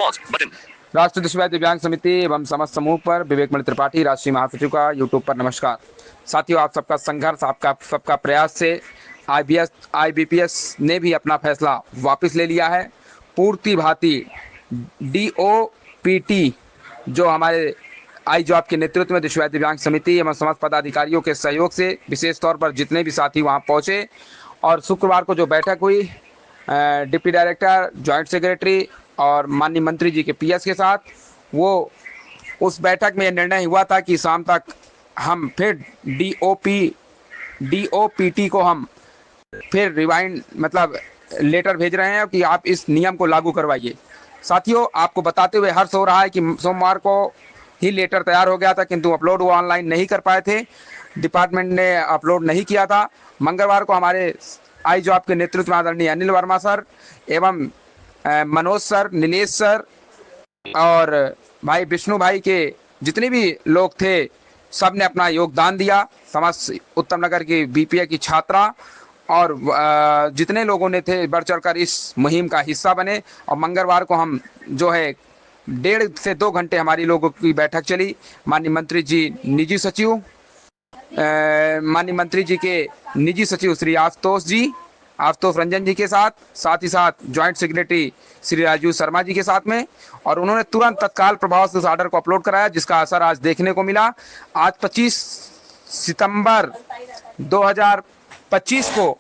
राष्ट्रीय दृष्टिबाधित दिव्यांग समिति एवं समस्त समूह पर विवेक मणि त्रिपाठी राष्ट्रीय महासचिव का यूट्यूब पर नमस्कार। साथियों, आप सबका संघर्ष, आपका सबका प्रयास से आईबीपीएस ने भी अपना फैसला वापस ले लिया है। पूर्ति भांति डीओपीटी जो हमारे आई जॉब के नेतृत्व में दृष्टिबाधित दिव्यांग समिति एवं समस्त पदाधिकारियों के सहयोग से विशेष तौर पर जितने भी साथी वहां पहुंचे और शुक्रवार को जो बैठक हुई डिप्टी डायरेक्टर, जॉइंट सेक्रेटरी और माननीय मंत्री जी के पीएस के साथ, वो उस बैठक में यह निर्णय हुआ था कि शाम तक हम फिर डीओपीटी को हम फिर रिवाइंड मतलब लेटर भेज रहे हैं कि आप इस नियम को लागू करवाइए। साथियों, आपको बताते हुए हर्ष हो रहा है कि सोमवार को ही लेटर तैयार हो गया था, किंतु अपलोड वो ऑनलाइन नहीं कर पाए थे, डिपार्टमेंट ने अपलोड नहीं किया था। मंगलवार को हमारे आई जॉब के नेतृत्व में आदरणीय अनिल वर्मा सर एवं मनोज सर, नीलेश सर और भाई विष्णु भाई के जितने भी लोग थे, सब ने अपना योगदान दिया। समस्त उत्तम नगर की बीपीए की छात्रा और जितने लोगों ने थे बढ़ चढ़कर इस मुहिम का हिस्सा बने। और मंगलवार को हम जो है 1.5 से 2 घंटे हमारी लोगों की बैठक चली। माननीय मंत्री जी निजी सचिव माननीय मंत्री जी के निजी सचिव श्री आशुतोष रंजन जी के साथ ही साथ जॉइंट सेक्रेटरी श्री राजू शर्मा जी के साथ में, और उन्होंने तुरंत तत्काल प्रभाव से उस ऑर्डर को अपलोड कराया, जिसका असर आज देखने को मिला। आज 25 सितंबर 2025 को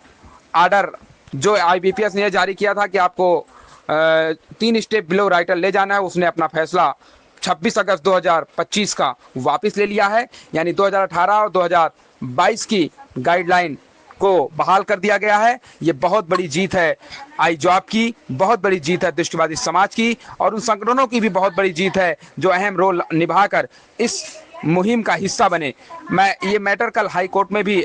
ऑर्डर जो आईबीपीएस ने जारी किया था कि आपको 3 स्टेप बिलो राइटर ले जाना है, उसने अपना फैसला 26 अगस्त 2025 का वापस ले लिया है। यानी 2018 और 2022 की गाइडलाइन को बहाल कर दिया गया है। ये बहुत बड़ी जीत है आई जॉब की, बहुत बड़ी जीत है दृष्टिबाधित समाज की, और उन संगठनों की भी बहुत बड़ी जीत है जो अहम रोल निभाकर इस मुहिम का हिस्सा बने। मैं ये मैटर कल हाई कोर्ट में भी,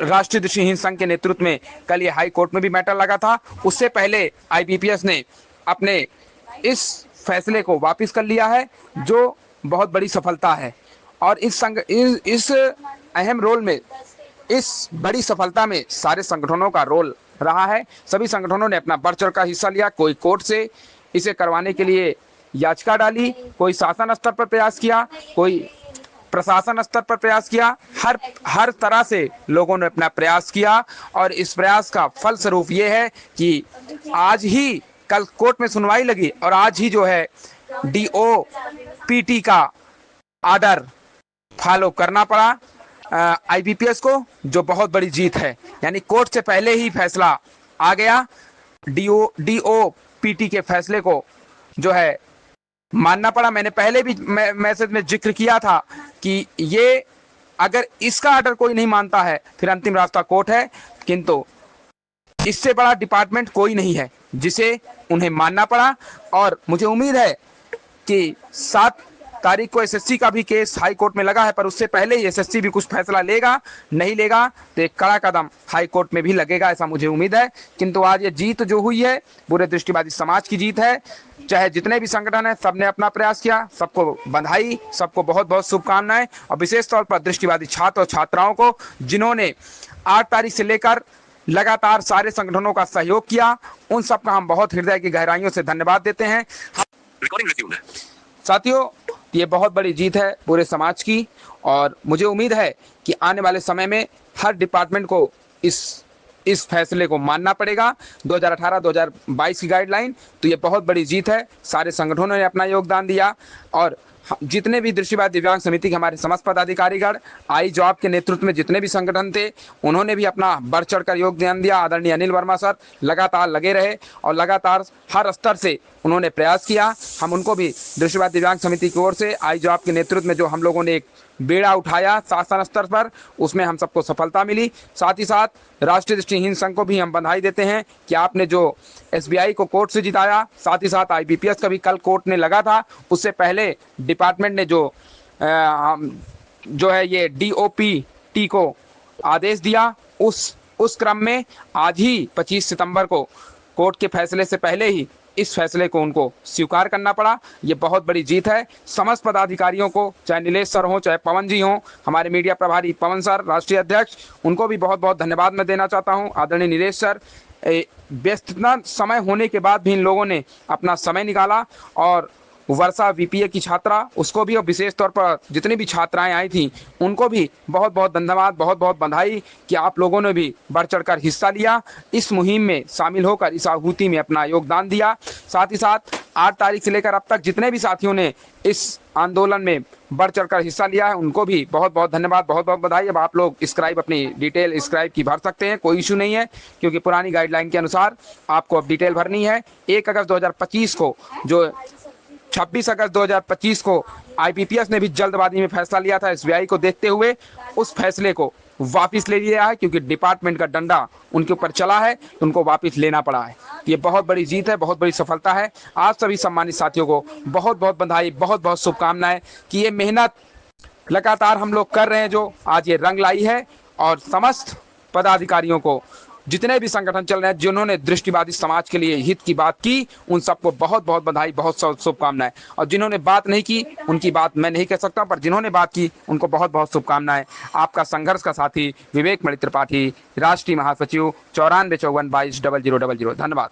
राष्ट्रीय दृष्टिहीन संघ के नेतृत्व में कल ये हाई कोर्ट में भी मैटर लगा था। उससे पहले आईबीपीएस ने अपने इस फैसले को वापस कर लिया है, जो बहुत बड़ी सफलता है। और इस अहम रोल में, इस बड़ी सफलता में सारे संगठनों का रोल रहा है। सभी संगठनों ने अपना बढ़ चढ़ का हिस्सा लिया। कोई कोर्ट से इसे करवाने के लिए याचिका डाली, कोई शासन स्तर पर प्रयास किया, कोई प्रशासन स्तर पर प्रयास किया। हर तरह से लोगों ने अपना प्रयास किया, और इस प्रयास का फलस्वरूप ये है कि आज ही कल कोर्ट में सुनवाई लगी और आज ही जो है डीओपीटी का ऑर्डर फॉलो करना पड़ा आईबीपीएस को, जो बहुत बड़ी जीत है। यानी कोर्ट से पहले ही फैसला आ गया। डीओपीटी के फैसले को जो है मानना पड़ा। मैंने पहले भी मैसेज में जिक्र किया था कि ये अगर इसका ऑर्डर कोई नहीं मानता है फिर अंतिम रास्ता कोर्ट है, किंतु इससे बड़ा डिपार्टमेंट कोई नहीं है जिसे उन्हें मानना पड़ा। और मुझे उम्मीद है कि 7 तारीख को एसएससी का भी केस हाई कोर्ट में लगा है, पर उससे पहले ही एसएससी भी कुछ फैसला लेगा। नहीं लेगा तो एक कड़ा कदम हाई कोर्ट में भी लगेगा, ऐसा मुझे उम्मीद है। किंतु आज ये जीत जो हुई है पूरे दृष्टिबाधित समाज की जीत है। चाहे जितने भी संगठन हैं, सबने अपना प्रयास किया। सबको बधाई, सबको बहुत बहुत शुभकामनाएं। और विशेष तौर पर दृष्टिबाधित छात्र और छात्राओं को, जिन्होंने 8 तारीख से लेकर लगातार सारे संगठनों का सहयोग किया, उन सबका हम बहुत हृदय की गहराइयों से धन्यवाद देते हैं। साथियों, ये बहुत बड़ी जीत है पूरे समाज की, और मुझे उम्मीद है कि आने वाले समय में हर डिपार्टमेंट को इस फैसले को मानना पड़ेगा। 2018-2022 की गाइडलाइन, तो ये बहुत बड़ी जीत है। सारे संगठनों ने अपना योगदान दिया, और जितने भी दृष्टिबाधित दिव्यांग समिति के हमारे समस्त पदाधिकारीगण, आई जॉब के नेतृत्व में जितने भी संगठन थे, उन्होंने भी अपना बढ़ चढ़ कर योगदान दिया। आदरणीय अनिल वर्मा सर लगातार लगे रहे और लगातार हर स्तर से उन्होंने प्रयास किया। हम उनको भी दृष्टिबाधित दिव्यांग समिति की ओर से आई जॉब के नेतृत्व में जो हम लोगों ने एक बेड़ा उठाया शासन स्तर पर, उसमें हम सबको सफलता मिली। साथ ही साथ राष्ट्रीय दृष्टिहीन संघ को भी हम बधाई देते हैं कि आपने जो एसबीआई को कोर्ट से जिताया, साथ ही साथ आईबीपीएस का भी कल कोर्ट ने लगा था, उससे पहले डिपार्टमेंट ने जो है ये डीओपीटी को आदेश दिया। उस क्रम में आज ही 25 सितंबर को कोर्ट के फैसले से पहले ही इस फैसले को उनको स्वीकार करना पड़ा। ये बहुत बड़ी जीत है। समस्त पदाधिकारियों को, चाहे नीलेश सर हो, चाहे पवन जी हों, हमारे मीडिया प्रभारी पवन सर, राष्ट्रीय अध्यक्ष, उनको भी बहुत बहुत धन्यवाद मैं देना चाहता हूं। आदरणीय नीलेश सर, व्यस्तता समय होने के बाद भी इन लोगों ने अपना समय निकाला और वर्षा वीपीए की छात्रा उसको भी, और विशेष तौर पर जितनी भी छात्राएं आई थी उनको भी बहुत बहुत धन्यवाद, बहुत बहुत बधाई कि आप लोगों ने भी बढ़ चढ़कर हिस्सा लिया, इस मुहिम में शामिल होकर इस आहुति में अपना योगदान दिया। साथ ही साथ 8 तारीख से लेकर अब तक जितने भी साथियों ने इस आंदोलन में बढ़ चढ़कर हिस्सा लिया है उनको भी बहुत बहुत धन्यवाद, बहुत बहुत बधाई। अब आप लोग स्क्राइब, अपनी डिटेल स्क्राइब की भर सकते हैं, कोई इशू नहीं है, क्योंकि पुरानी गाइडलाइन के अनुसार आपको अब डिटेल भरनी है। 1 अगस्त 2025 को, जो 26 अगस्त 2025 को आईपीपीएस ने भी जल्दबाजी में फैसला लिया था एसबीआई को देखते हुए, उस फैसले को वापस ले लिया है, क्योंकि डिपार्टमेंट का डंडा उनके ऊपर चला है तो उनको वापस लेना पड़ा है। ये बहुत बड़ी जीत है, बहुत बड़ी सफलता है। आप सभी सम्मानित साथियों को बहुत बहुत बधाई, बहुत बहुत शुभकामनाएं कि ये मेहनत लगातार हम लोग कर रहे हैं जो आज ये रंग लाई है। और समस्त पदाधिकारियों को, जितने भी संगठन चल रहे हैं, जिन्होंने दृष्टिबाधित समाज के लिए हित की बात की, उन सबको बहुत बहुत बधाई, बहुत शुभकामनाएं। और जिन्होंने बात नहीं की उनकी बात मैं नहीं कह सकता, पर जिन्होंने बात की उनको बहुत बहुत शुभकामनाएं। आपका संघर्ष का साथी विवेक मणि त्रिपाठी, राष्ट्रीय महासचिव, 9454220000। धन्यवाद।